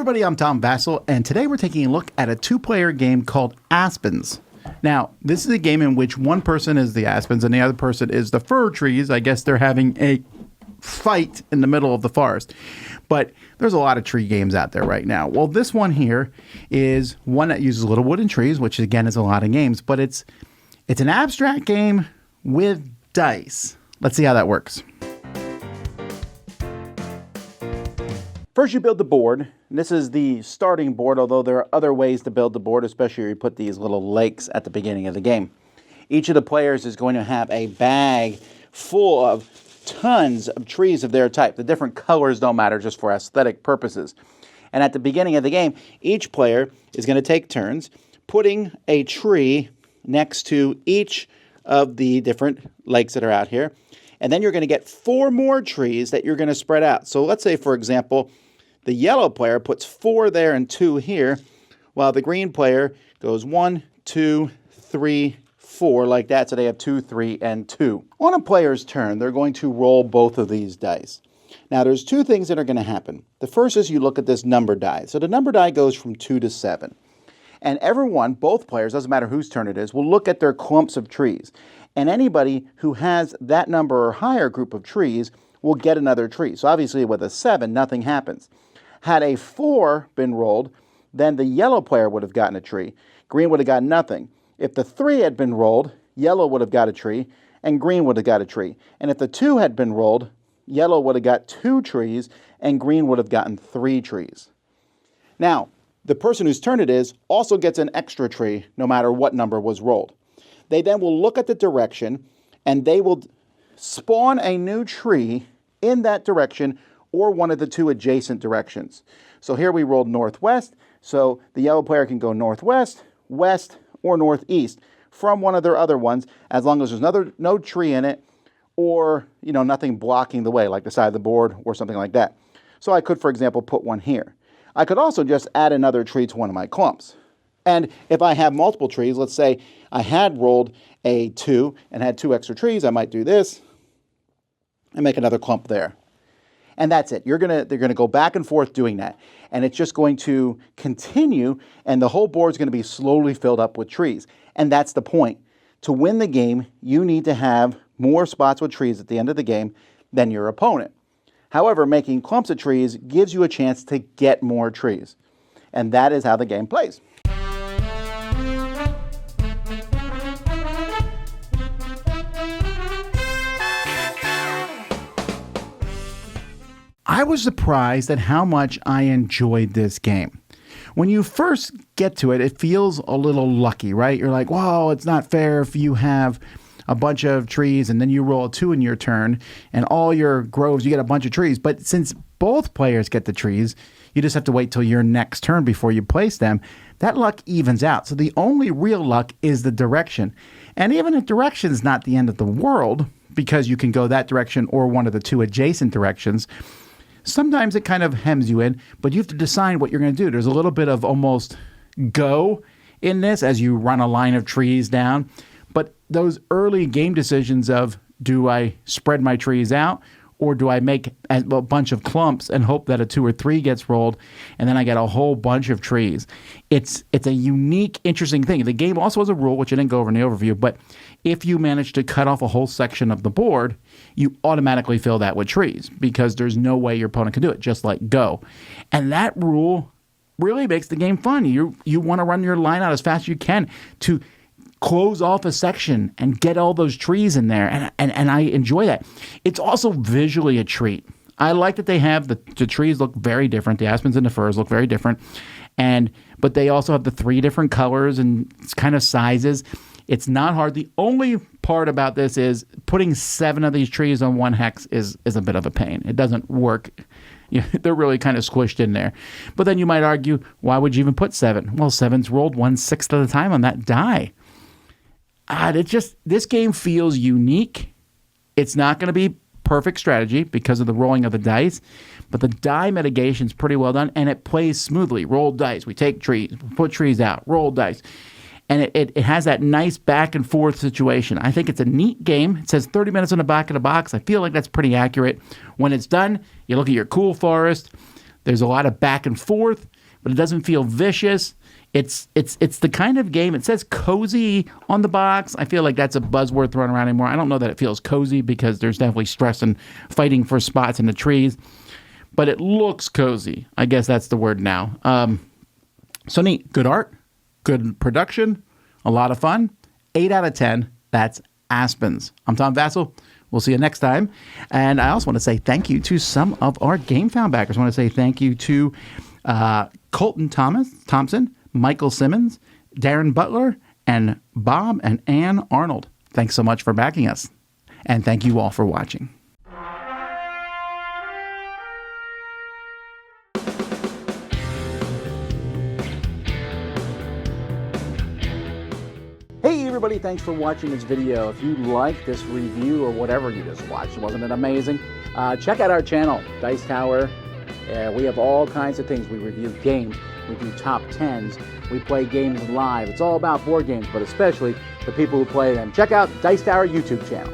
everybody, I'm Tom Vasel, and today we're taking a look at a two-player game called Aspens. Now, this is a game in which one person is the aspens and the other person is the fir trees. I guess they're having a fight in the middle of the forest. But there's a lot of tree games out there right now. Well, this one here is one that uses little wooden trees, which again is a lot of games, but it's an abstract game with dice. Let's see how that works. First, you build the board. And this is the starting board, although there are other ways to build the board, especially if you put these little lakes at the beginning of the game. Each of the players is going to have a bag full of tons of trees of their type. The different colors don't matter, just for aesthetic purposes. And at the beginning of the game, each player is going to take turns putting a tree next to each of the different lakes that are out here. And then you're going to get 4 more trees that you're going to spread out. So let's say, for example, the yellow player puts 4 there and 2 here, while the green player goes 1, 2, 3, 4 like that. So they have 2, 3, and 2. On a player's turn, they're going to roll both of these dice. Now, there's 2 things that are going to happen. The first is you look at this number die. So the number die goes from 2 to 7. And everyone, both players, doesn't matter whose turn it is, will look at their clumps of trees. And anybody who has that number or higher group of trees will get another tree. So obviously with a 7, nothing happens. Had a 4 been rolled, then the yellow player would have gotten a tree. Green would have gotten nothing. If the 3 had been rolled, yellow would have got a tree, and green would have got a tree. And if the 2 had been rolled, yellow would have got 2 trees, and green would have gotten 3 trees. Now, the person whose turn it is also gets an extra tree, no matter what number was rolled. They then will look at the direction, and they will spawn a new tree in that direction or one of the 2 adjacent directions. So here we rolled northwest, so the yellow player can go northwest, west, or northeast from one of their other ones, as long as there's no tree in it or nothing blocking the way, like the side of the board or something like that. So I could, for example, put one here. I could also just add another tree to one of my clumps. And if I have multiple trees, let's say I had rolled a 2 and had 2 extra trees, I might do this and make another clump there. And that's it. They're going to go back and forth doing that. And it's just going to continue, and the whole board's going to be slowly filled up with trees. And that's the point. To win the game, you need to have more spots with trees at the end of the game than your opponent. However, making clumps of trees gives you a chance to get more trees. And that is how the game plays. I was surprised at how much I enjoyed this game. When you first get to it, it feels a little lucky, right? You're like, whoa, it's not fair if you have a bunch of trees and then you roll a 2 in your turn and all your groves, you get a bunch of trees. But since both players get the trees, you just have to wait till your next turn before you place them. That luck evens out. So the only real luck is the direction. And even if direction is not the end of the world, because you can go that direction or one of the 2 adjacent directions, sometimes it kind of hems you in, but you have to decide what you're going to do. There's a little bit of almost go in this as you run a line of trees down. But those early game decisions of, do I spread my trees out or do I make a bunch of clumps and hope that a 2 or 3 gets rolled and then I get a whole bunch of trees? It's a unique, interesting thing. The game also has a rule, which I didn't go over in the overview, but if you manage to cut off a whole section of the board, you automatically fill that with trees because there's no way your opponent can do it, just like go. And that rule really makes the game fun. You want to run your line out as fast as you can to close off a section and get all those trees in there, and I enjoy that. It's also visually a treat. I like that they have the trees look very different. The aspens and the firs look very different, but they also have the 3 different colors and kind of sizes. It's not hard. The only part about this is putting 7 of these trees on one hex is a bit of a pain. It doesn't work. They're really kind of squished in there. But then you might argue, why would you even put 7? Well, 7's rolled 1/6 of the time on that die. This game feels unique. It's not going to be perfect strategy because of the rolling of the dice, but the die mitigation is pretty well done, and it plays smoothly. Roll dice. We take trees, put trees out, roll dice. And it has that nice back and forth situation. I think it's a neat game. It says 30 minutes on the back of the box. I feel like that's pretty accurate. When it's done, you look at your cool forest. There's a lot of back and forth, but it doesn't feel vicious. It's the kind of game, it says cozy on the box. I feel like that's a buzzword thrown around anymore. I don't know that it feels cozy because there's definitely stress and fighting for spots in the trees, but it looks cozy. I guess that's the word now. So neat. Good art, good production, a lot of fun. 8 out of 10. That's Aspens. I'm Tom Vasel. We'll see you next time. And I also want to say thank you to some of our GameFound backers. I want to say thank you to Colton Thompson, Michael Simmons, Darren Butler, and Bob and Ann Arnold. Thanks so much for backing us. And thank you all for watching. Hey everybody, thanks for watching this video. If you like this review or whatever you just watched, wasn't it amazing? Check out our channel, Dice Tower. We have all kinds of things. We review games, we do top 10s, we play games live. It's all about board games, but especially the people who play them. Check out Dice Tower YouTube channel.